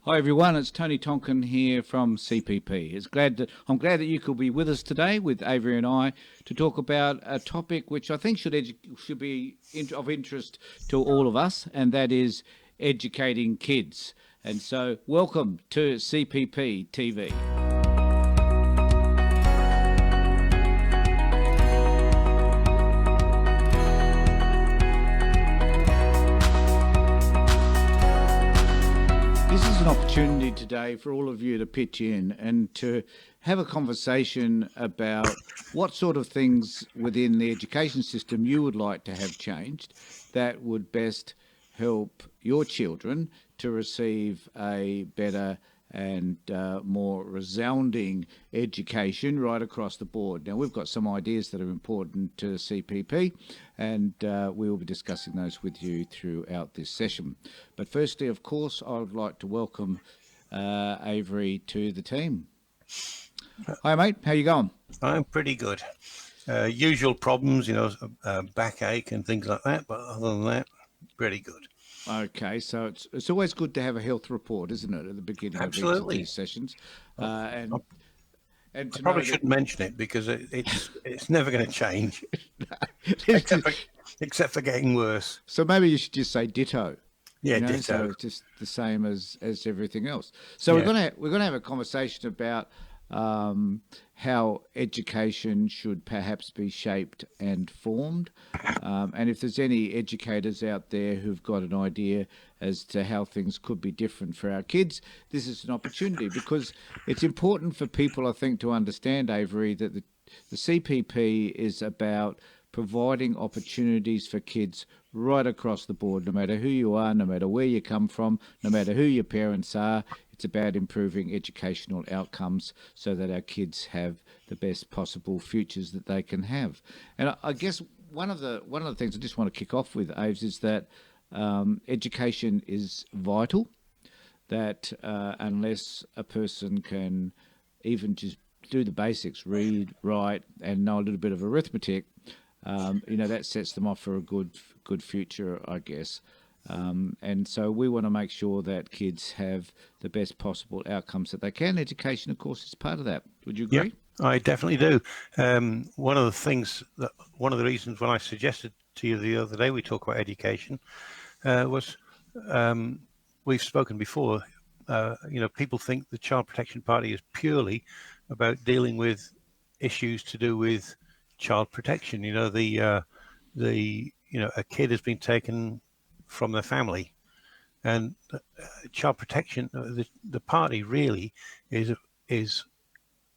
Hi everyone, it's Tony Tonkin here from CPP. I'm glad that you could be with us today with Avery and I to talk about a topic which I think should be of interest to all of us, and that is educating kids. And so, welcome to CPP TV. This is an opportunity today for all of you to pitch in and to have a conversation about what sort of things within the education system you would like to have changed that would best help your children to receive a better and more resounding education right across the board. Now, we've got some ideas that are important to CPP, and we will be discussing those with you throughout this session. But firstly, of course, I would like to welcome Avery to the team. Hi, mate. How you going? I'm pretty good. Usual problems, backache and things like that, but other than that, pretty good. Okay, so it's always good to have a health report, isn't it, at the beginning of each of these sessions? And I probably shouldn't mention it because it's never going to change, except for getting worse. So maybe you should just say ditto. Yeah, ditto. So it's just the same as everything else. So we're gonna have a conversation about how education should perhaps be shaped and formed, and if there's any educators out there who've got an idea as to how things could be different for our kids, this is an opportunity, because it's important for people, I think, to understand, Avery, that the CPP is about providing opportunities for kids right across the board, no matter who you are, no matter where you come from, no matter who your parents are. It's about improving educational outcomes so that our kids have the best possible futures that they can have. And I guess one of the things I just want to kick off with, Aves, is that education is vital. That unless a person can even just do the basics, read, write, and know a little bit of arithmetic, that sets them off for a good future, I guess. And so we want to make sure that kids have the best possible outcomes that they can. Education, of course, is part of that. Would you agree? Yeah, I definitely do. One of the reasons when I suggested to you the other day we talk about education was we've spoken before. People think the Child Protection Party is purely about dealing with issues to do with child protection. A kid has been taken from their family, and child protection. The party really is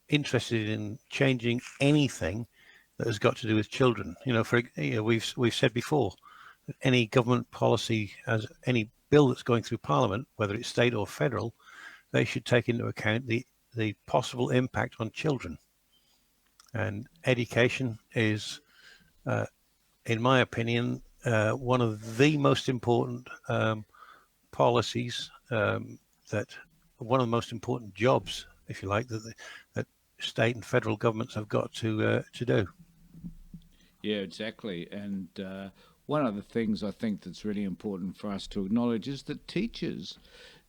interested in changing anything that has got to do with children. We've said before that any government policy, as any bill that's going through Parliament, whether it's state or federal, they should take into account the possible impact on children. And education is, in my opinion, one of the most important policies, that one of the most important jobs, if you like, that state and federal governments have got to do. Yeah, exactly. And one of the things I think that's really important for us to acknowledge is that teachers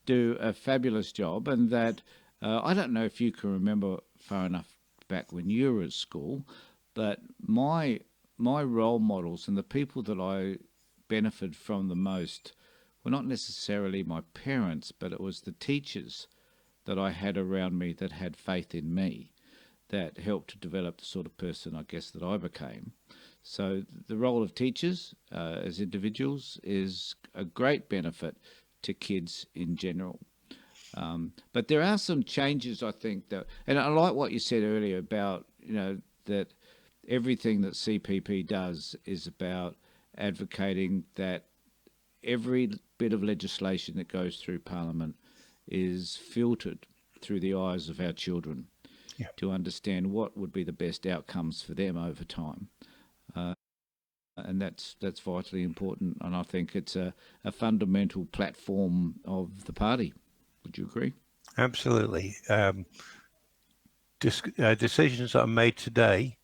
do a fabulous job, and that I don't know if you can remember far enough back when you were at school, but my role models and the people that I benefited from the most were not necessarily my parents, but it was the teachers that I had around me that had faith in me, that helped to develop the sort of person, I guess, that I became. So the role of teachers as individuals is a great benefit to kids in general. But there are some changes, I think, and I like what you said earlier about, that everything that CPP does is about advocating that every bit of legislation that goes through Parliament is filtered through the eyes of our children, to understand what would be the best outcomes for them over time. And that's vitally important, and I think it's a fundamental platform of the party. Would you agree? Absolutely. Decisions that are made today,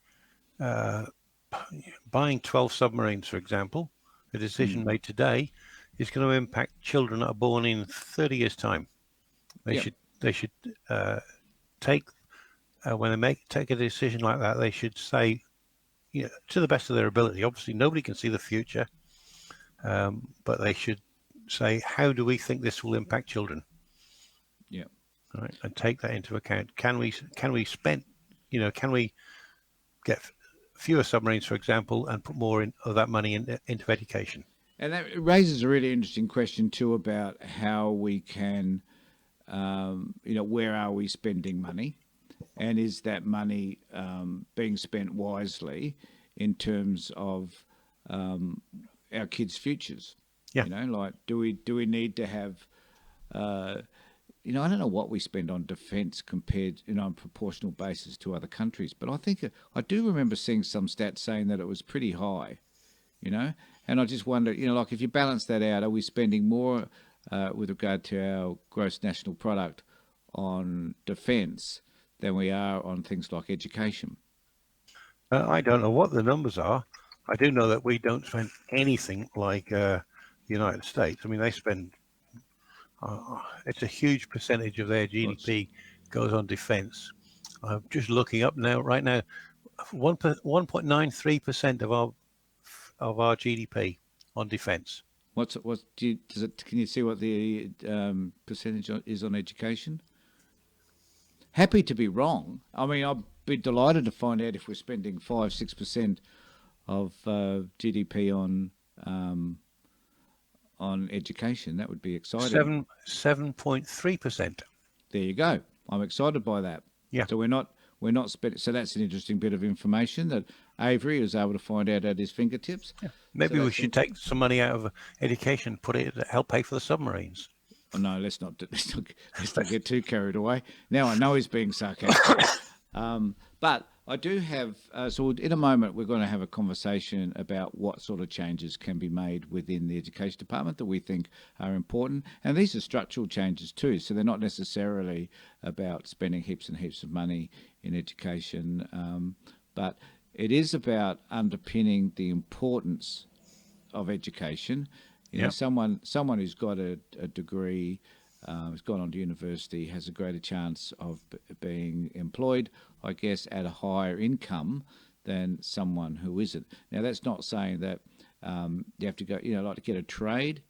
buying 12 submarines, for example, a decision made today is going to impact children that are born in 30 years' time. They Yep. should they should take when they take a decision like that, they should say, to the best of their ability. Obviously, nobody can see the future, but they should say, how do we think this will impact children? Yep. Right, and take that into account. Can we spend, can we get fewer submarines, for example, and put more of that money into education? And that raises a really interesting question too about how we can, where are we spending money, and is that money being spent wisely in terms of our kids' futures? Yeah. Like do we need to have I don't know what we spend on defence compared, on a proportional basis to other countries, but I think I do remember seeing some stats saying that it was pretty high, and I just wonder, like if you balance that out, are we spending more with regard to our gross national product on defence than we are on things like education? I don't know what the numbers are. I do know that we don't spend anything like the United States. I mean, they spend it's a huge percentage of their What's GDP goes on defence. I'm just looking up now. Right now, 1.93% of our GDP on defence. what's do you, does it? Can you see what the percentage is on education? Happy to be wrong. I mean, I'd be delighted to find out if we're spending 5-6% of GDP on education. That would be exciting. 7.3%. There you go. I'm excited by that. Yeah. So we're not spending. So that's an interesting bit of information that Avery was able to find out at his fingertips. Yeah. So Maybe we that's should take some money out of education, put it to help pay for the submarines. Oh, no, let's not get too carried away. Now I know he's being sarcastic, but I do have. So in a moment we're going to have a conversation about what sort of changes can be made within the education department that we think are important, and these are structural changes too. So they're not necessarily about spending heaps and heaps of money in education, but it is about underpinning the importance of education. Yeah. Someone who's got a degree, has gone on to university, has a greater chance of being employed, I guess, at a higher income than someone who isn't. Now, that's not saying that you have to go, like to get a trade.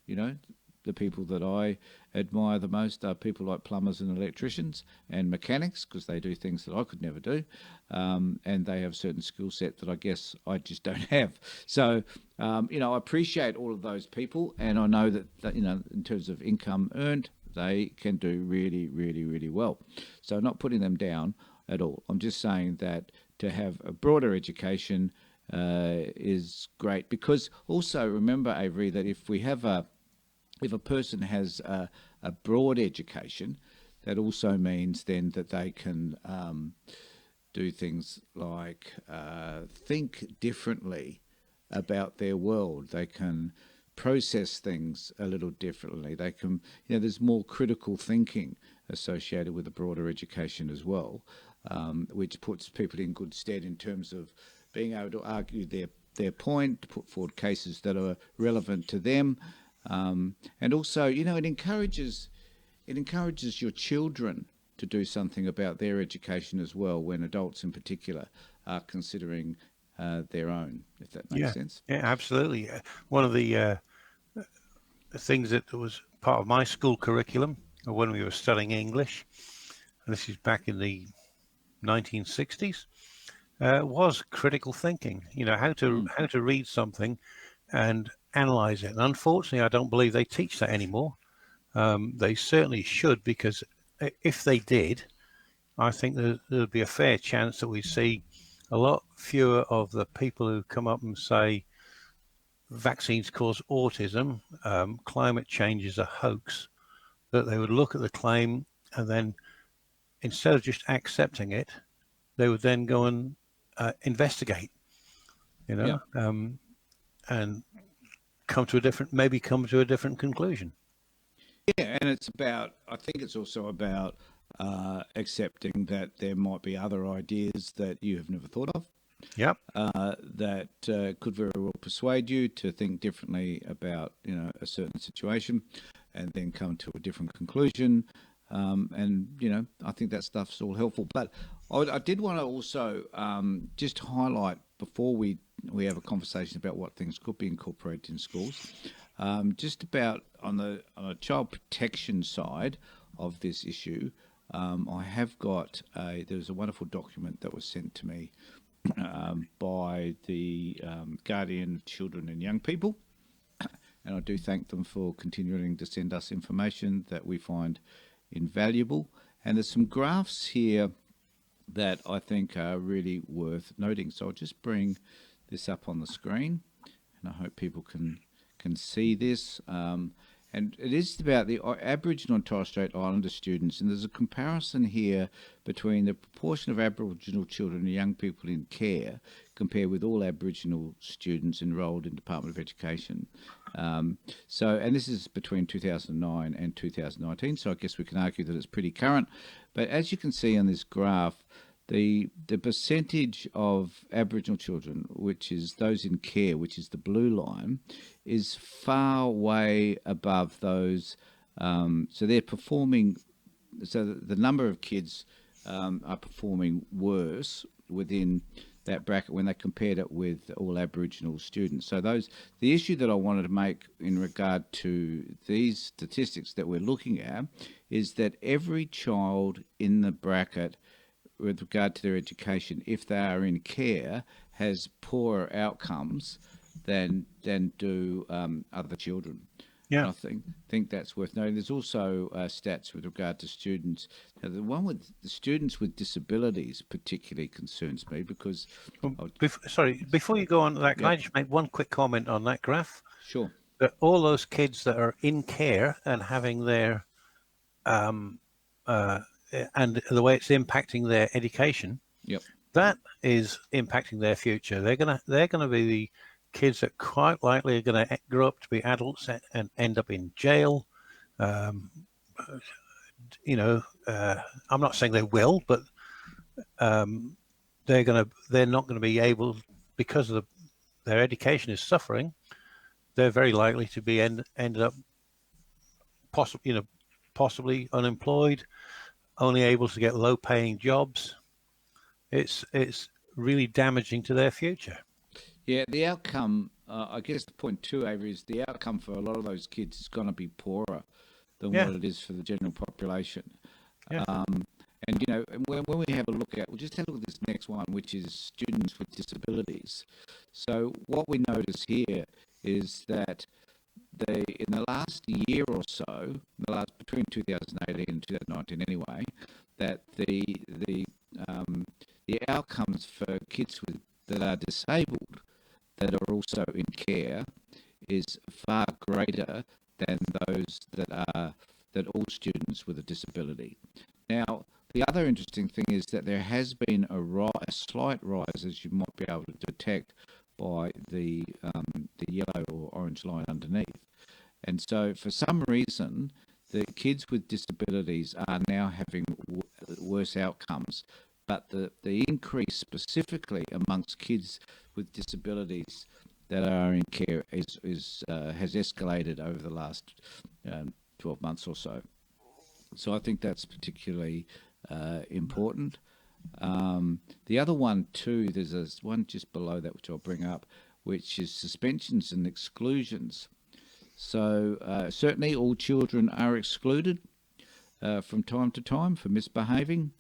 The people that I admire the most are people like plumbers and electricians and mechanics, because they do things that I could never do, and they have certain skill set that I guess I just don't have. So, I appreciate all of those people, and I know that in terms of income earned, they can do really, really, really well. So, not putting them down at all. I'm just saying that to have a broader education is great, because also remember, Avery, that if a person has a broad education, that also means then that they can do things like think differently about their world. They can process things a little differently. They can, there's more critical thinking associated with a broader education as well, which puts people in good stead in terms of being able to argue their point, to put forward cases that are relevant to them. And also, it encourages your children to do something about their education as well, when adults in particular are considering their own, if that makes sense. Yeah, absolutely. One of the things that was part of my school curriculum when we were studying English, and this is back in the 1960s, was critical thinking. How to read something and analyze it. And unfortunately, I don't believe they teach that anymore. They certainly should, because if they did, I think there'd be a fair chance that we see a lot fewer of the people who come up and say vaccines cause autism, climate change is a hoax, that they would look at the claim, and then instead of just accepting it, they would then go and investigate, Yeah. and come to a different conclusion. Yeah, and I think it's also about accepting that there might be other ideas that you have never thought of, Yep. that could very well persuade you to think differently about a certain situation, and then come to a different conclusion. And I think that stuff's all helpful. But I did want to also just highlight before we have a conversation about what things could be incorporated in schools, just about on a child protection side of this issue. I have got there was a wonderful document that was sent to me by the Guardian of Children and Young People, and I do thank them for continuing to send us information that we find invaluable. And there's some graphs here that I think are really worth noting. So I'll just bring this up on the screen, and I hope people can see this. And it is about the Aboriginal and Torres Strait Islander students, and there's a comparison here between the proportion of Aboriginal children and young people in care compared with all Aboriginal students enrolled in Department of Education. And this is between 2009 and 2019, so I guess we can argue that it's pretty current. But as you can see on this graph, the percentage of Aboriginal children, which is those in care, which is the blue line, is far way above those. So they're performing. So the number of kids are performing worse within that bracket when they compared it with all Aboriginal students. So the issue that I wanted to make in regard to these statistics that we're looking at is that every child in the bracket with regard to their education, if they are in care, has poorer outcomes than do other children. Yeah. And I think that's worth noting. There's also stats with regard to students. Now, the one with the students with disabilities particularly concerns me because... Before you go on to that, can I Yep. just make one quick comment on that graph? Sure. That all those kids that are in care and having their and the way it's impacting their education, Yep. that is impacting their future. They're gonna be the kids that quite likely are going to grow up to be adults and end up in jail. I'm not saying they will, but they're not going to be able, because of their education is suffering. They're very likely to be ended up possibly unemployed, only able to get low-paying jobs. It's really damaging to their future. Yeah, the outcome, I guess the point too, Avery, is the outcome for a lot of those kids is going to be poorer than what it is for the general population. Yeah. And when we have a look at, we'll just have a look at this next one, which is students with disabilities. So what we notice here is that in the last year or so, between 2018 and 2019 anyway, that the outcomes for kids that are disabled that are also in care is far greater than those that all students with a disability. Now, the other interesting thing is that there has been a slight rise, as you might be able to detect by the yellow or orange line underneath. And so, for some reason, the kids with disabilities are now having worse outcomes. But the increase specifically amongst kids with disabilities that are in care has escalated over the last 12 months or so. So I think that's particularly important. The other one too, there's one just below that which I'll bring up, which is suspensions and exclusions. So certainly all children are excluded from time to time for misbehaving.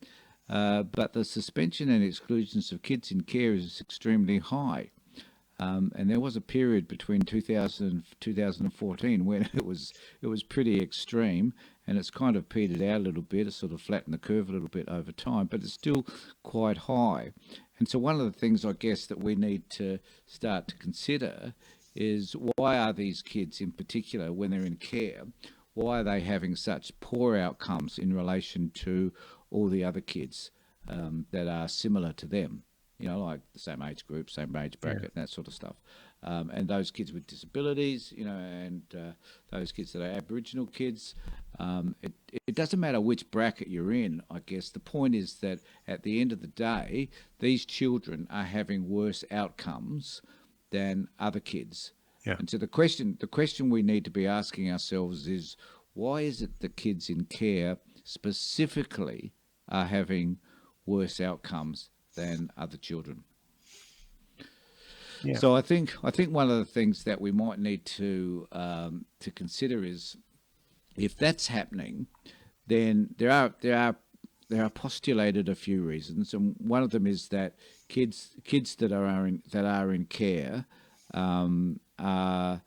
But the suspension and exclusions of kids in care is extremely high. And there was a period between 2000 and 2014 when it was pretty extreme, and it's kind of petered out a little bit. It's sort of flattened the curve a little bit over time, but it's still quite high. And so one of the things I guess that we need to start to consider is, why are these kids in particular, when they're in care, why are they having such poor outcomes in relation to all the other kids that are similar to them, like the same age group, same age bracket, that sort of stuff. And those kids with disabilities, and those kids that are Aboriginal kids, it doesn't matter which bracket you're in, I guess. The point is that at the end of the day, these children are having worse outcomes than other kids. Yeah. And so the question we need to be asking ourselves is, why is it the kids in care specifically are having worse outcomes than other children. Yeah. So I think one of the things that we might need to consider is if that's happening, then there are postulated a few reasons, and one of them is that kids that are in care are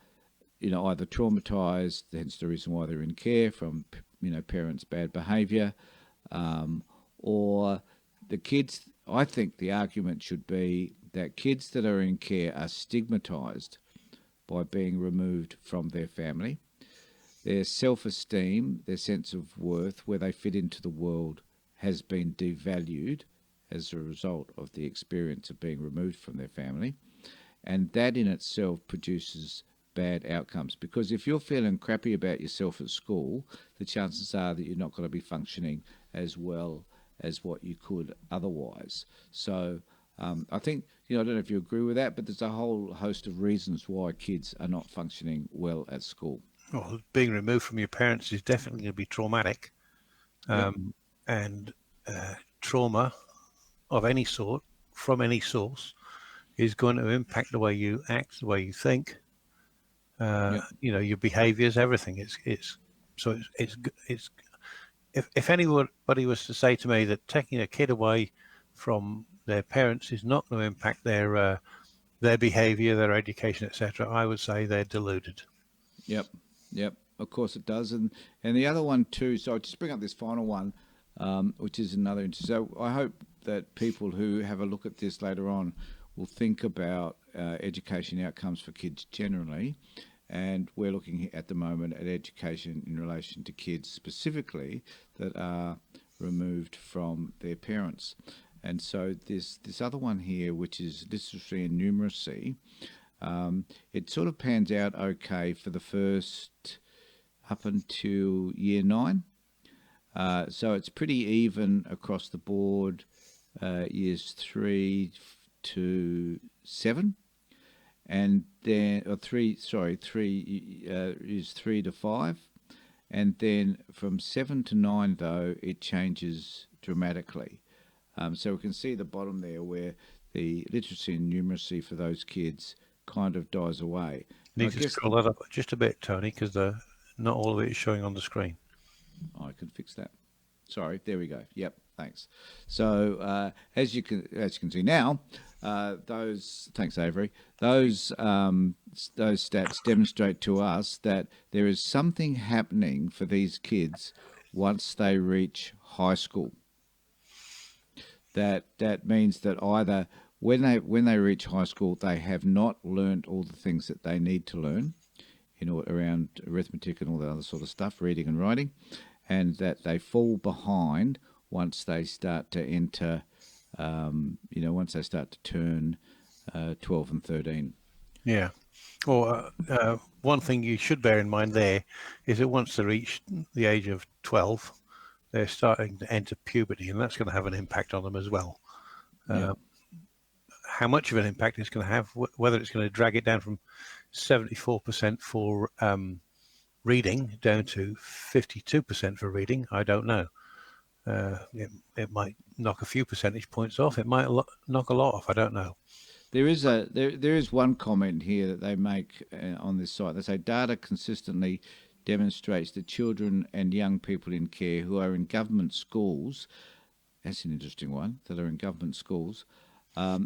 either traumatized, hence the reason why they're in care from parents' bad behaviour, or the kids. I think the argument should be that kids that are in care are stigmatized by being removed from their family. Their self esteem, their sense of worth, where they fit into the world, has been devalued as a result of the experience of being removed from their family. And that in itself produces bad outcomes. Because if you're feeling crappy about yourself at school, the chances are that you're not going to be functioning as well as what you could otherwise. So I think, I don't know if you agree with that, but there's a whole host of reasons why kids are not functioning well at school. Well, being removed from your parents is definitely going to be traumatic. Yep. And trauma of any sort, from any source, is going to impact the way you act, the way you think, Yep. your behaviors, everything. It's if anybody was to say to me that taking a kid away from their parents is not going to impact their behavior, their education, etc., I would say they're deluded. Yep. Yep. Of course it does. And the other one too. So I'll just bring up this final one, which is another interesting. So I hope that people who have a look at this later on will think about education outcomes for kids generally. And we're looking at the moment at education in relation to kids specifically that are removed from their parents. And so this other one here, which is literacy and numeracy, it sort of pans out okay for the first up until year 9. So it's pretty even across the board, years 3 to 7, and then or three is 3 to 5, and then from 7 to 9 though it changes dramatically. So we can see the bottom there where the literacy and numeracy for those kids kind of dies away. You And I need to guess scroll that up just a bit, Tony, because not all of it is showing on the screen. I can fix that. Sorry, there we go. Yep, thanks. So as you can see now, those thanks Avery. Those stats demonstrate to us that there is something happening for these kids once they reach high school. That means that either when they reach high school, they have not learned all the things that they need to learn, around arithmetic and all that other sort of stuff, reading and writing, and that they fall behind once they start to enter, once they start to turn 12 and 13. Yeah. Well, one thing you should bear in mind there is that once they reach the age of 12, they're starting to enter puberty, and that's going to have an impact on them as well. Yeah. How much of an impact it's going to have, whether it's going to drag it down from 74% for reading down to 52% for reading, I don't know. It might knock a few percentage points off. It might knock a lot off. I don't know. There is one comment here that they make on this site. They say data consistently demonstrates that children and young people in care who are in government schools, that's an interesting one, that are in government schools,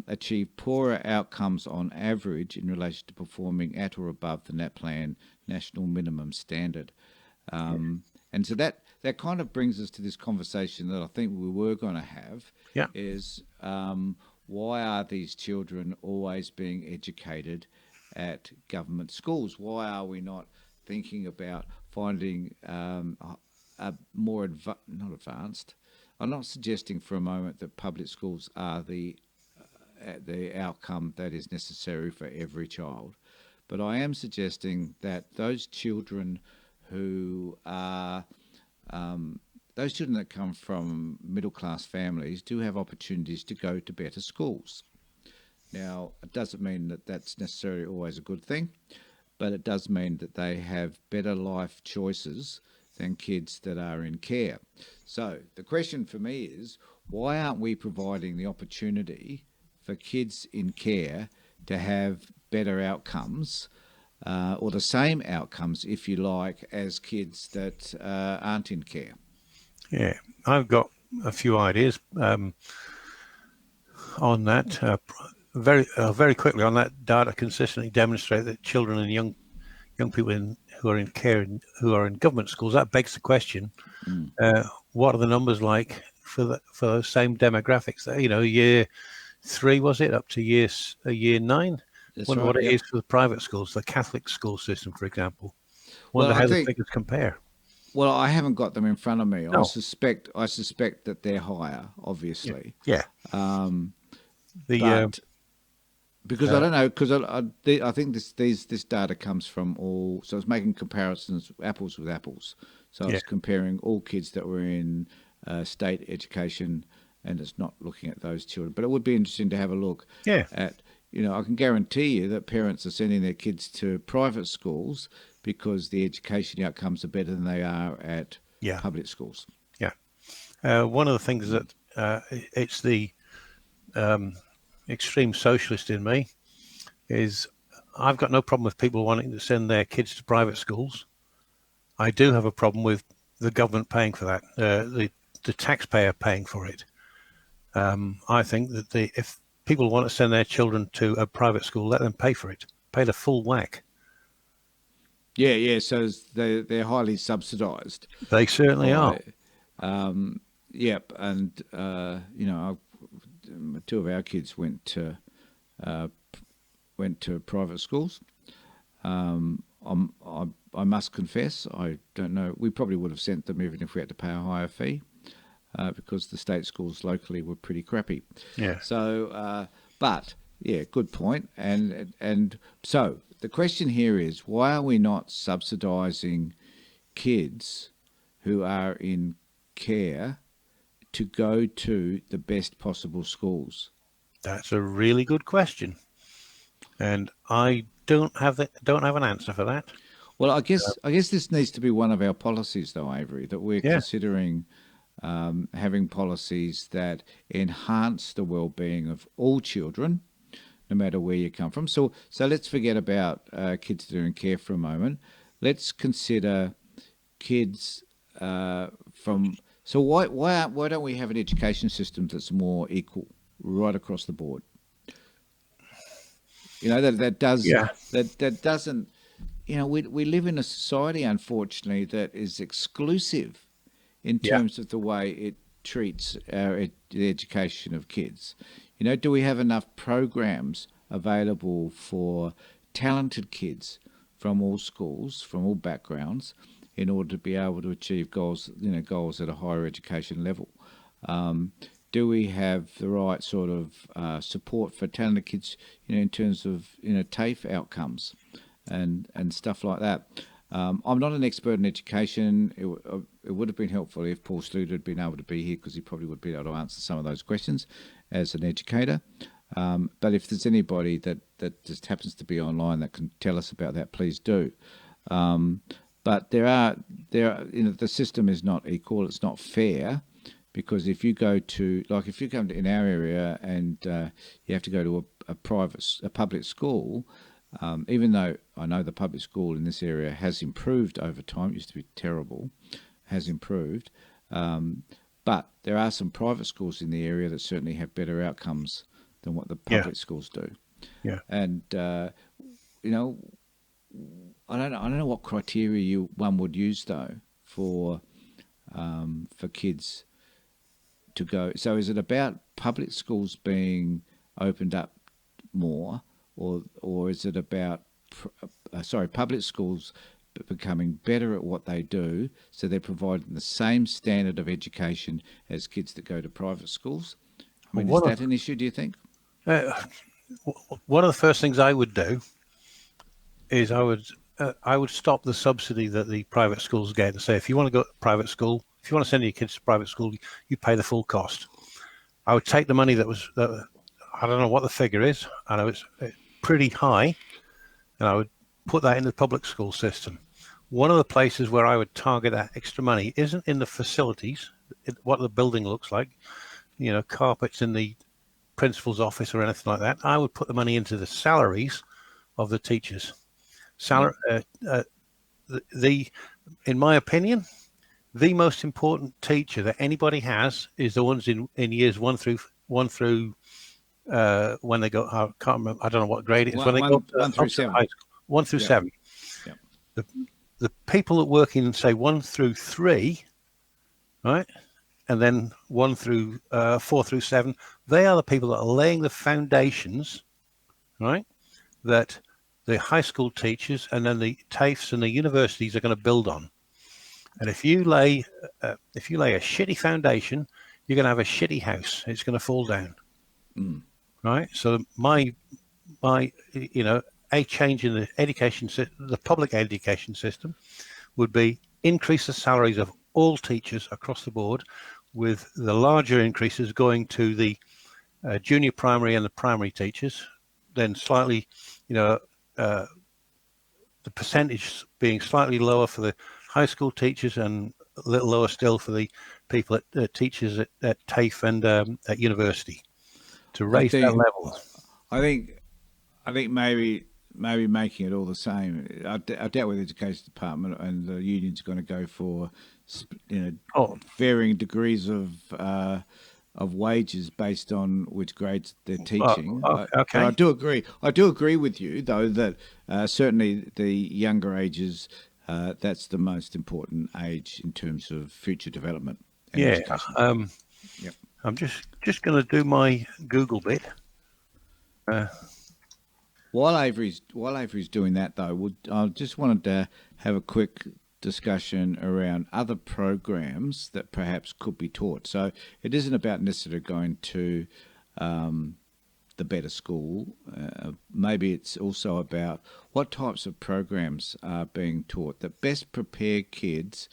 achieve poorer outcomes on average in relation to performing at or above the NAPLAN national minimum standard. And so that kind of brings us to this conversation that I think we were going to have, Yeah. is why are these children always being educated at government schools? Why are we not thinking about finding a more not advanced? I'm not suggesting for a moment that public schools are the outcome that is necessary for every child, but I am suggesting that those children that come from middle class families do have opportunities to go to better schools. Now, it doesn't mean that that's necessarily always a good thing, but it does mean that they have better life choices than kids that are in care. So the question for me is, why aren't we providing the opportunity for kids in care to have better outcomes, or the same outcomes, if you like, as kids that aren't in care? Yeah, I've got a few ideas on that. Very quickly on that, data consistently demonstrate that children and young people who are in care and who are in government schools. That begs the question: what are the numbers like for those same demographics? Year 3 was it up to year 9? That's Wonder right. what it Yep. is for the private schools, the Catholic school system, for example. Well, Wonder I how the think. figures compare. Well, I haven't got them in front of me. I No, suspect. I suspect that they're higher, yeah, obviously. yeah. Um, The but because I uh, don't know, because I think this data comes from all. So it's making comparisons, apples with apples. So yeah, it's comparing all kids that were in state education, and it's not looking at those children. But it would be interesting to have a look yeah, at. I can guarantee you that parents are sending their kids to private schools because the education outcomes are better than they are at yeah, public schools. yeah. One of the things that it's the extreme socialist in me is I've got no problem with people wanting to send their kids to private schools. I do have a problem with the government paying for that, the taxpayer paying for it. I think that if people want to send their children to a private school, let them pay for it, pay the full whack. Yeah, yeah. So they're highly subsidised They certainly are. by, yep. And two of our kids uh, went to private schools. I must confess, I don't know. We probably would have sent them even if we had to pay a higher fee, because the state schools locally were pretty crappy. Yeah, So, but yeah, good point. And so the question here is, why are we not subsidising kids who are in care to go to the best possible schools? that's a really good question, and I don't have an answer for that. Well, I guess this needs to be one of our policies, though, Avery, that we're Yeah, considering having policies that enhance the well-being of all children, no matter where you come from. So let's forget about kids that are in care for a moment. Let's consider kids from. So why don't we have an education system that's more equal right across the board? That does yeah, that doesn't. We live in a society, unfortunately, that is exclusive in yeah, terms of the way it treats the education of kids. Do we have enough programs available for talented kids from all schools, from all backgrounds, in order to be able to achieve goals at a higher education level? Do we have the right sort of support for talented kids, in terms of TAFE outcomes and stuff like that? I'm not an expert in education. It would have been helpful if Paul Sluter had been able to be here, because he probably would be able to answer some of those questions as an educator. But if there's anybody that just happens to be online that can tell us about that, please do. But the system is not equal. It's not fair, because if you come to in our area and you have to go to a public school. Even though I know the public school in this area has improved over time, it used to be terrible, has improved, but there are some private schools in the area that certainly have better outcomes than what the yeah, public schools do. yeah. And I don't know what criteria one would use though for kids to go. So is it about public schools being opened up more, or is it about public schools becoming better at what they do, so they're providing the same standard of education as kids that go to private schools? I Well, mean, is that an issue, do you think? uh, one of the first things I would do is I would stop the subsidy that the private schools get and say, if you want to go to private school, if you want to send your kids to private school, you pay the full cost. I would take the money that I don't know what the figure is. I know it's pretty high, and I would put that in the public school system. one of the places where I would target that extra money isn't in the facilities, what the building looks like, carpets in the principal's office or anything like that. I would put the money into the salaries of the teachers. Yep. In my opinion, the most important teacher that anybody has is the ones in years one through when they go. I can't remember. I don't know what grade it is. When they go One through up to high seven. school, 1 through Yep. 7. Yep. The the people that work in say 1 through 3, right, and then 4 through 7, they are the people that are laying the foundations, right, that the high school teachers and then the TAFEs and the universities are going to build on. And if you lay a shitty foundation, you're going to have a shitty house. It's going to fall down, right? So a change in the public education system would be increase the salaries of all teachers across the board, with the larger increases going to the junior primary and the primary teachers, then slightly, the percentage being slightly lower for the high school teachers and a little lower still for the people teachers at TAFE and at university, to I raise that think. level. I think. I think maybe making it all the same. I doubt with the education department and the unions are going to go for, Oh, varying degrees of wages based on which grades they're teaching. But I okay. do agree. I do agree with you though that certainly the younger ages, that's the most important age in terms of future development and Yeah. education. Yep. I'm just going to do my Google bit. While Avery's doing that though, I just wanted to have a quick discussion around other programs that perhaps could be taught. So it isn't about necessarily going to the better school. Maybe it's also about what types of programs are being taught that best prepare kids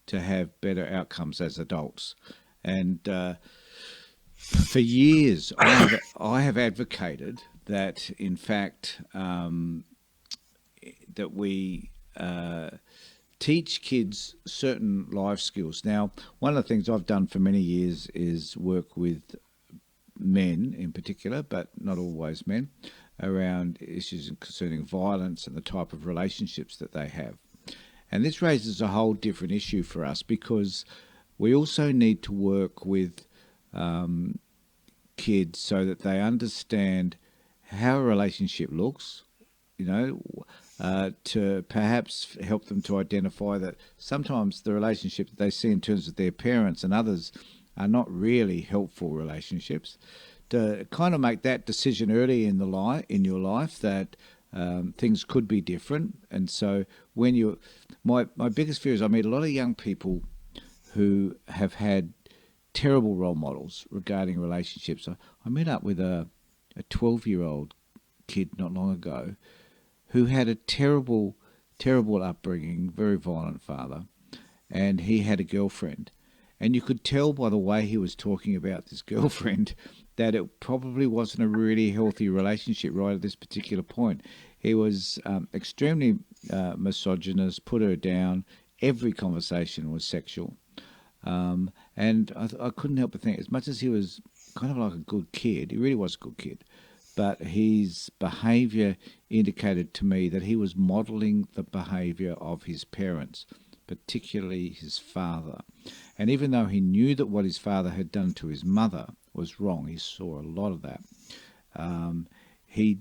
to have better outcomes as adults. And for years, I have advocated that, in fact, that we teach kids certain life skills. Now, one of the things I've done for many years is work with men in particular, but not always men, around issues concerning violence and the type of relationships that they have. And this raises a whole different issue for us because we also need to work with kids so that they understand how a relationship looks, to perhaps help them to identify that sometimes the relationship that they see in terms of their parents and others are not really helpful relationships. To kind of make that decision early in your life that things could be different, and so when my biggest fear is I meet a lot of young people who have had terrible role models regarding relationships. I met up with a 12-year-old kid not long ago who had a terrible, terrible upbringing, very violent father, and he had a girlfriend. And you could tell by the way he was talking about this girlfriend that it probably wasn't a really healthy relationship right at this particular point. He was extremely misogynist, put her down. Every conversation was sexual. And I couldn't help but think, as much as he was kind of like a good kid, he really was a good kid, but his behaviour indicated to me that he was modelling the behaviour of his parents, particularly his father. And even though he knew that what his father had done to his mother was wrong, he saw a lot of that. He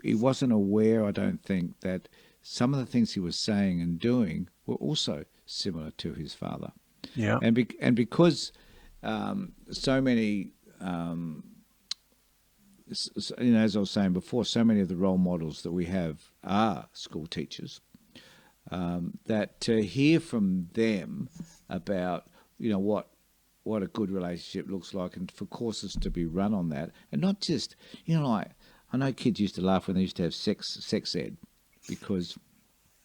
he wasn't aware, I don't think, that some of the things he was saying and doing were also similar to his father. Yeah. And because so many, as I was saying before, so many of the role models that we have are school teachers. That to hear from them about what a good relationship looks like, and for courses to be run on that, and not just like I know kids used to laugh when they used to have sex ed, because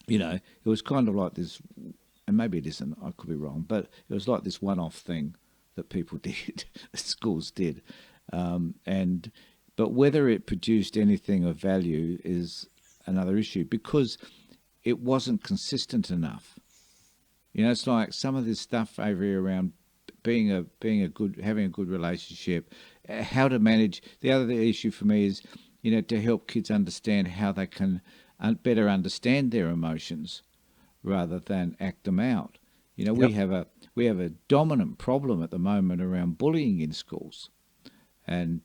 it was kind of like this, and maybe it isn't, I could be wrong, but it was like this one-off thing that people did, schools did, but whether it produced anything of value is another issue, because it wasn't consistent enough. You know, it's like some of this stuff, Avery, around being a good, having a good relationship, how to manage. The other issue for me is, you know, to help kids understand how they can better understand their emotions rather than act them out. You know, Yep. we have a dominant problem at the moment around bullying in schools, and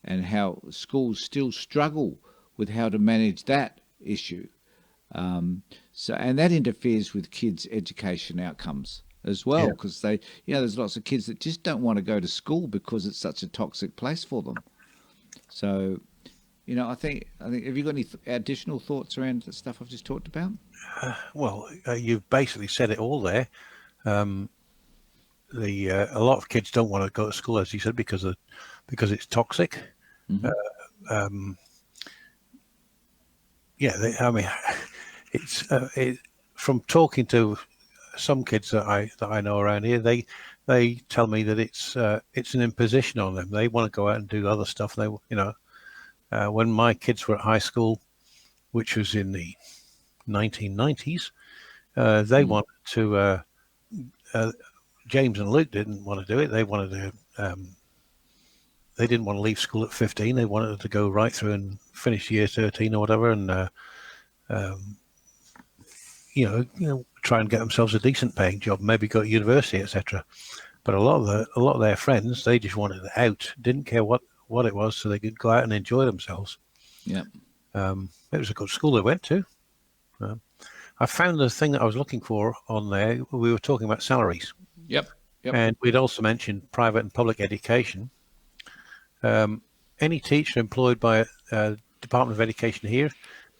how schools still struggle with how to manage that issue. So, and that interferes with kids' education outcomes as well, Yeah. because they, you know, there's lots of kids that just don't want to go to school because it's such a toxic place for them. So, you know, I think, have you got any additional thoughts around the stuff I've just talked about? Well, you've basically said it all there. The A lot of kids don't want to go to school, as you said, because it's toxic. Mm-hmm. Yeah, I mean, from talking to some kids that I know around here, they tell me that it's an imposition on them. They want to go out and do other stuff. When my kids were at high school, which was in the 1990s, they wanted to. James and Luke didn't want to do it. They wanted to. They didn't want to leave school at 15. They wanted to go right through and finish year 13 or whatever, and try and get themselves a decent paying job, maybe go to university, etc. But a lot of their friends, they just wanted out, didn't care what it was, so they could go out and enjoy themselves. Yeah. It was a good school they went to. I found the thing that I was looking for on there. We were talking about salaries, Yep. Yep. and we'd also mentioned private and public education. Any teacher employed by a Department of Education here,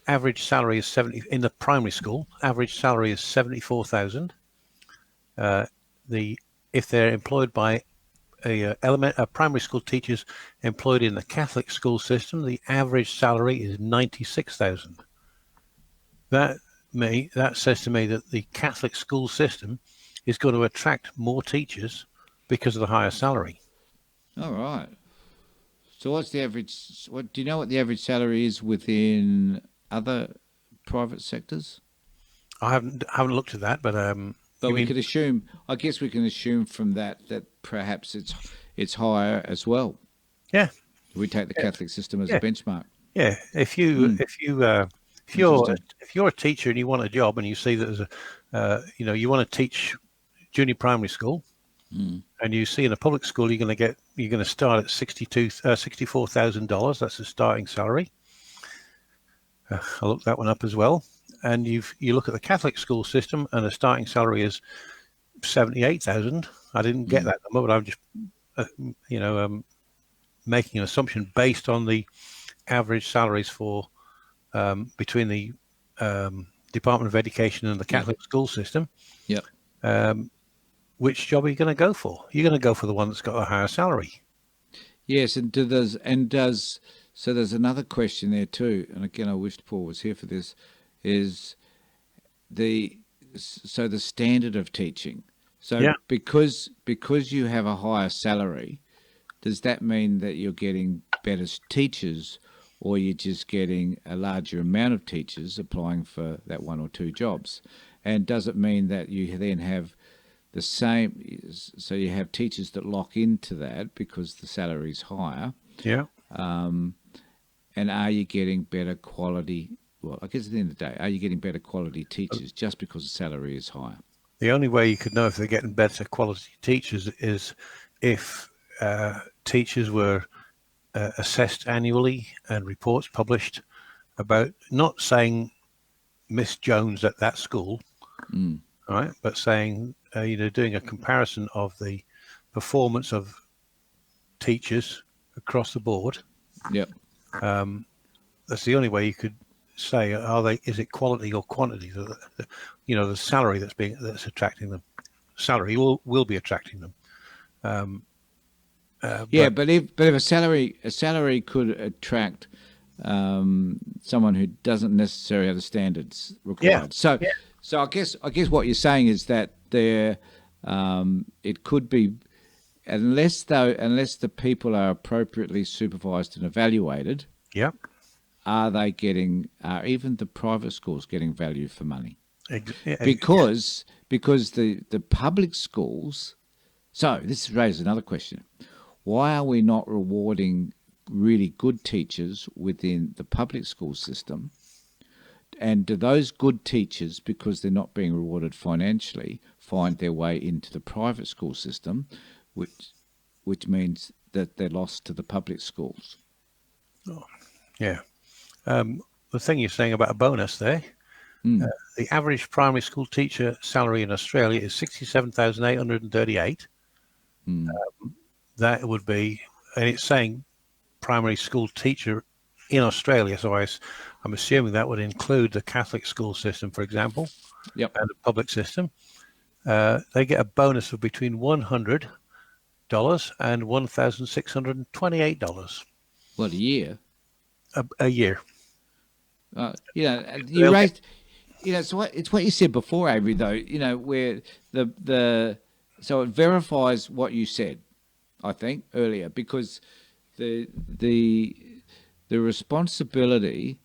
average salary is 70 in the primary school. Average salary is 74,000. If they're employed by a primary school teachers employed in the Catholic school system, the average salary is 96,000. That says to me that the Catholic school system is going to attract more teachers because of the higher salary. All right. So what's the average? What do you know? What the average salary is within other private sectors? I haven't looked at that, but But we could assume. I guess we can assume from that perhaps it's higher as well. yeah, If we take the Catholic system as yeah, a benchmark. yeah. If you're a teacher and you want a job and you see that there's you want to teach junior primary school, and you see in a public school you're going to start at $64,000. That's the starting salary. I looked that one up as well. And you look at the Catholic school system, and the starting salary is 78,000. I didn't get that number, but I'm just making an assumption based on the average salaries for between the Department of Education and the Catholic school system. Yep. Which job are you going to go for? You're going to go for the one that's got a higher salary. Yes, and so there's another question there too, and again I wished Paul was here for this, is the standard of teaching. So because you have a higher salary, does that mean that you're getting better teachers, or you're just getting a larger amount of teachers applying for that one or two jobs? And does it mean that you then have the same, so you have teachers that lock into that because the salary is higher? Yeah. And are you getting better quality? Well, I guess at the end of the day, are you getting better quality teachers just because the salary is higher? The only way you could know if they're getting better quality teachers is if teachers were assessed annually and reports published about, not saying Miss Jones at that school, right, but saying doing a comparison of the performance of teachers across the board. Yep. That's the only way you could say, is it quality or quantity? The salary that's attracting them. Salary will be attracting them. But if a salary could attract someone who doesn't necessarily have the standards required. So I guess what you're saying is that it could be, unless the people are appropriately supervised and evaluated. Yeah. are they getting, are even the private schools getting value for money? Yeah. Because the public schools, so this raises another question. Why are we not rewarding really good teachers within the public school system? And do those good teachers, because they're not being rewarded financially, find their way into the private school system, which means that they're lost to the public schools? Yeah. The thing you're saying about a bonus there, the average primary school teacher salary in Australia is 67,838. That would be, and it's saying primary school teacher in Australia. So I'm assuming that would include the Catholic school system, for example, Yep. and the public system. They get a bonus of between $100 and $1,628 What, a year? a year. You raised, so it's what you said before, Avery, though, where so it verifies what you said, I think, earlier, because the responsibility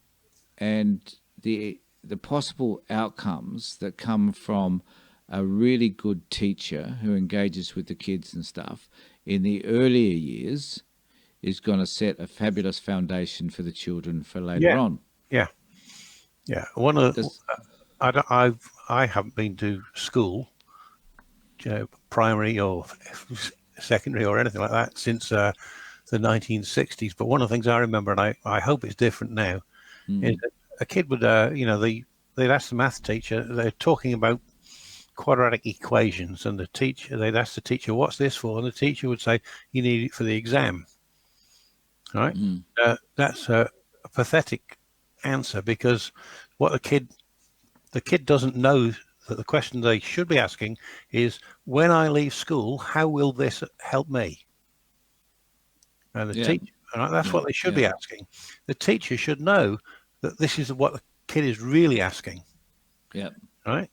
and the possible outcomes that come from a really good teacher who engages with the kids and stuff in the earlier years is going to set a fabulous foundation for the children for later on. Yeah. One of the, I haven't been to school, primary or secondary or anything like that since the 1960s. But one of the things I remember, and I hope it's different now, is that a kid would, they'd ask the math teacher, they're talking about quadratic equations, and they'd ask the teacher, "What's this for?" And the teacher would say, "You need it for the exam." Right? That's a pathetic answer, because what the kid doesn't know that the question they should be asking is, when I leave school, how will this help me? And the teacher, right, that's what they should be asking. The teacher should know that this is what the kid is really asking. Yeah. Right.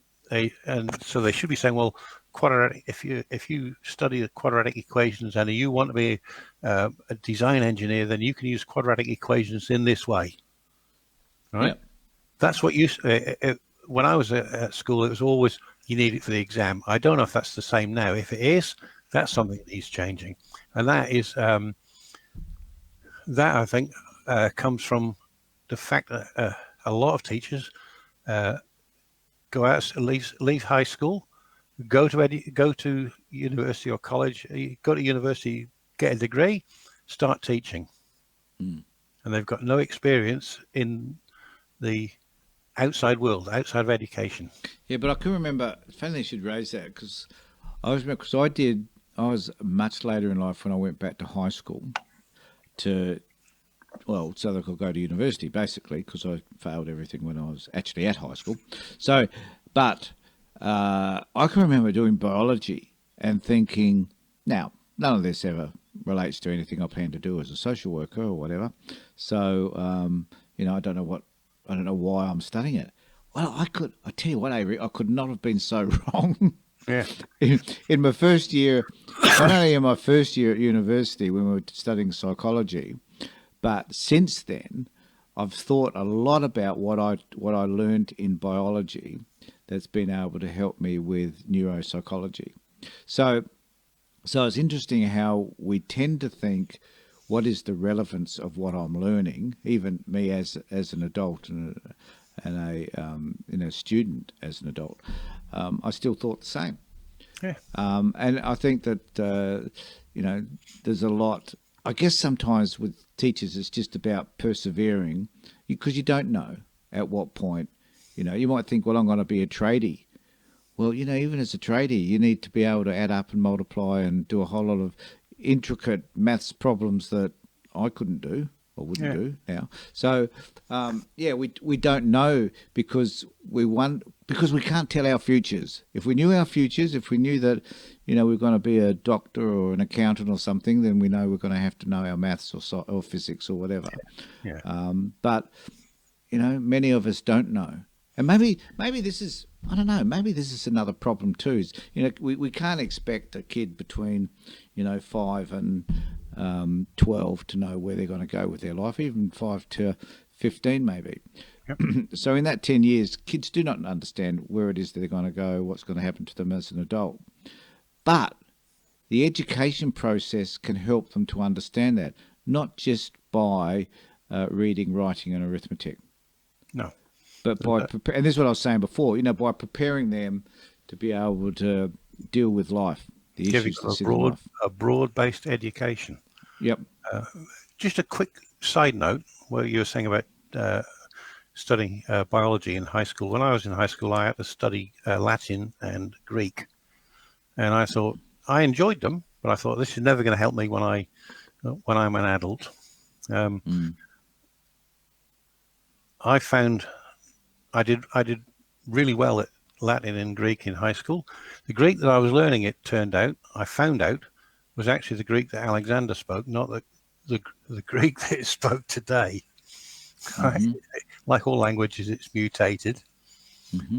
And so they should be saying, well, quadratic. If you study the quadratic equations and you want to be a design engineer, then you can use quadratic equations in this way. Right. Yep. That's what you. When I was at school, it was always, you need it for the exam. I don't know if that's the same now. If it is, that's something that needs changing, and that is that I think comes from the fact that a lot of teachers go out, leave high school, go to university or college, go to university, get a degree, start teaching, and they've got no experience in the outside world, outside of education. Yeah, but I can remember. Funny you should raise that, because I was much later in life when I went back to high school so that I could go to university, basically, because I failed everything when I was actually at high school. So, but I can remember doing biology and thinking, now, none of this ever relates to anything I plan to do as a social worker or whatever. So, I don't know why I'm studying it. Well, I tell you what, Avery, I could not have been so wrong. Yeah. In my first year, not only in my first year at university when we were studying psychology, but since then, I've thought a lot about what I learned in biology that's been able to help me with neuropsychology. So it's interesting how we tend to think, what is the relevance of what I'm learning? Even me as an adult and a student as an adult, I still thought the same. Yeah. And I think that there's a lot. I guess sometimes with teachers, it's just about persevering, because you don't know at what point. You might think, well, I'm going to be a tradie. Well, even as a tradie, you need to be able to add up and multiply and do a whole lot of intricate maths problems that I couldn't do or wouldn't do now. So, we don't know because we can't tell our futures. If we knew our futures, if we knew that, we're going to be a doctor or an accountant or something, then we know we're going to have to know our maths or physics or whatever. Yeah. But, many of us don't know. And maybe this is, I don't know, maybe this is another problem too. Is, we can't expect a kid between, 5 and 12 to know where they're going to go with their life. Even 5 to 15 maybe. Yep. So in that 10 years, kids do not understand where it is that they're going to go, what's going to happen to them as an adult. But the education process can help them to understand that, not just by reading, writing, and arithmetic, No. but by and this is what I was saying before. By preparing them to be able to deal with life, the Giving issues them that sit in life. a broad-based education. Yep. Just a quick side note, where you were saying about studying biology in high school. When I was in high school, I had to study Latin and Greek, and I thought I enjoyed them, but I thought this is never going to help me when I'm an adult. I found I did really well at Latin and Greek in high school. The Greek that I was learning, it turned out, I found out, was actually the Greek that Alexander spoke, not the Greek that it spoke today. Like all languages, it's mutated.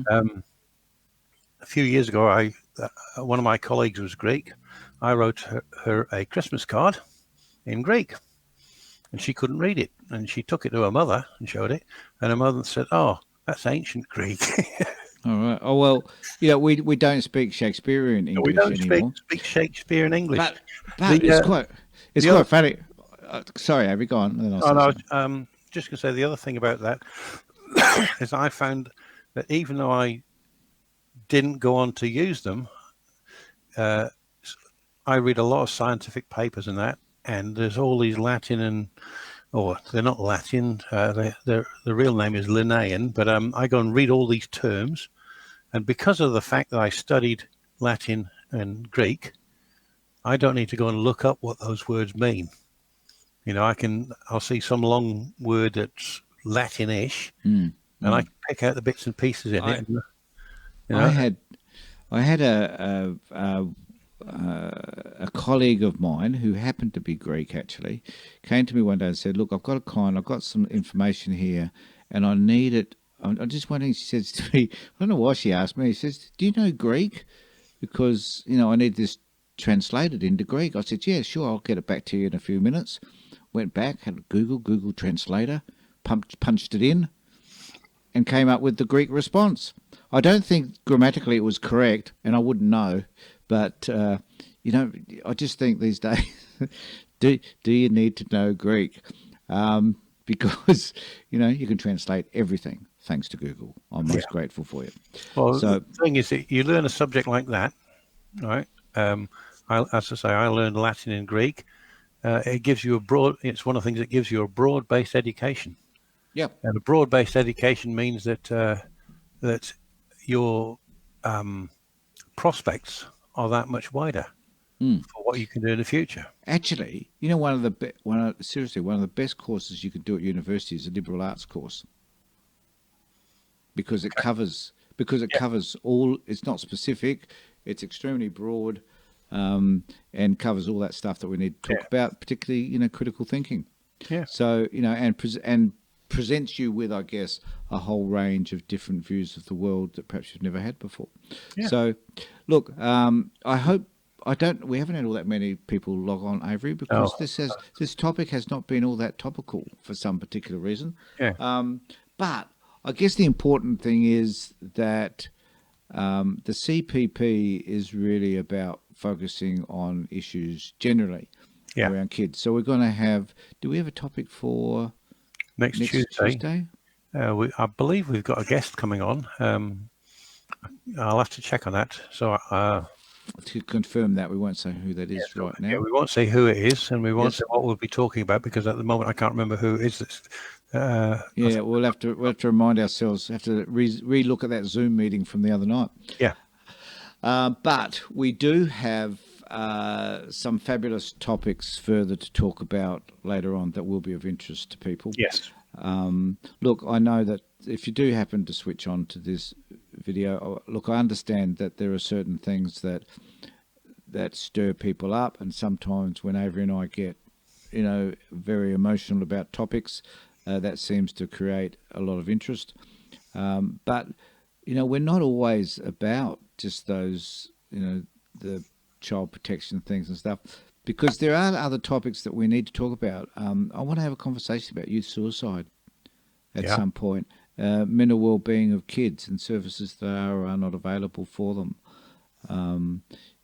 A few years ago, one of my colleagues was Greek. I wrote her a Christmas card in Greek, and she couldn't read it. And she took it to her mother and showed it, and her mother said, "Oh, that's ancient Greek." All right. Oh well, we don't speak Shakespearean English We don't anymore. speak Shakespeare in English. But The, it's quite funny. Sorry, Avery, go on. Then I'll say no, something. just going to say the other thing about that is I found that even though I didn't go on to use them, I read a lot of scientific papers and that, and there's all these Latin they're not Latin. The real name is Linnaean, but I go and read all these terms, and because of the fact that I studied Latin and Greek, I don't need to go and look up what those words mean. I'll see some long word that's Latin-ish, and I can pick out the bits and pieces in it. I had a colleague of mine who happened to be Greek, actually, came to me one day and said, "Look, I've got some information here, and I need it. I'm just wondering." She says to me, "I don't know why she asked me." She says, "Do you know Greek? Because I need this translated into Greek." I said, "Yeah, sure. I'll get it back to you in a few minutes." Went back, had a Google Translator, punched it in, and came up with the Greek response. I don't think grammatically it was correct, and I wouldn't know, but I just think these days, do you need to know Greek? Because you can translate everything thanks to Google. I'm most grateful for you. Well, the thing is, that you learn a subject like that, right? As I say, I learned Latin and Greek. It gives you it's one of the things that gives you a broad-based education. Yeah. And a broad-based education means that your prospects are that much wider for what you can do in the future. Actually, one of the best courses you can do at university is a liberal arts course, because it covers all. It's not specific. It's extremely broad. And covers all that stuff that we need to talk about, particularly critical thinking. Yeah. So and presents you with, I guess, a whole range of different views of the world that perhaps you've never had before. Yeah. So, look, I hope we haven't had all that many people log on, Avery, because this topic has not been all that topical for some particular reason. Yeah. But I guess the important thing is that the CPP is really about focusing on issues generally around kids. So we're going to have. Do we have a topic for next Tuesday? I believe we've got a guest coming on. I'll have to check on that. So to confirm that, we won't say who that is right now. Yeah, we won't say who it is, and we won't say what we'll be talking about, because at the moment I can't remember who it is. We'll have to remind ourselves. Have to re-look at that Zoom meeting from the other night. Yeah. But we do have some fabulous topics further to talk about later on that will be of interest to people. Yes. Look, I know that if you do happen to switch on to this video, look, I understand that there are certain things that stir people up, and sometimes when Avery and I get, very emotional about topics, that seems to create a lot of interest. But we're not always about just those, the child protection things and stuff, because there are other topics that we need to talk about. I want to have a conversation about youth suicide. at some point. Mental well-being of kids and services that are or are not available for them.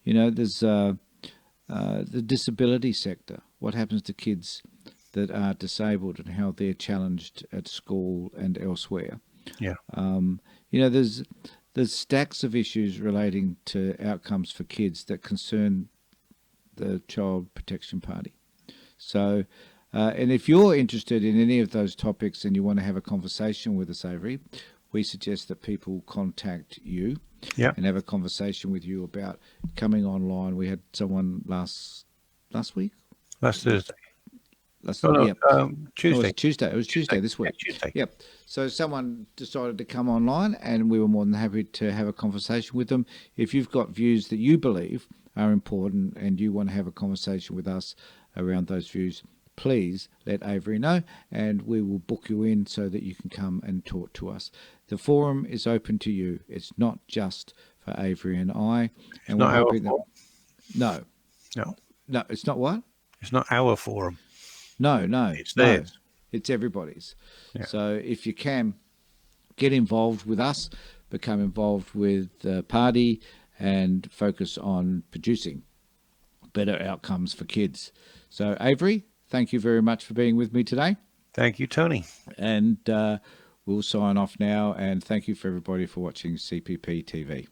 There's the disability sector. What happens to kids that are disabled and how they're challenged at school and elsewhere? Yeah. There's stacks of issues relating to outcomes for kids that concern the Child Protection Party. So, and if you're interested in any of those topics and you want to have a conversation with us, Avery, we suggest that people contact you and have a conversation with you about coming online. We had someone last week? Last Thursday. Tuesday. Tuesday. It was Tuesday this week. Yeah, Tuesday. Yep. So someone decided to come online, and we were more than happy to have a conversation with them. If you've got views that you believe are important and you want to have a conversation with us around those views, please let Avery know, and we will book you in so that you can come and talk to us. The forum is open to you. It's not just for Avery and I. And we're hoping that... No, it's not what? It's not our forum. No, it's theirs. It's everybody's. Yeah. So if you can get involved with us, become involved with the party, and focus on producing better outcomes for kids. So Avery, thank you very much for being with me today. Thank you, Tony. And we'll sign off now. And thank you for everybody for watching CPP TV.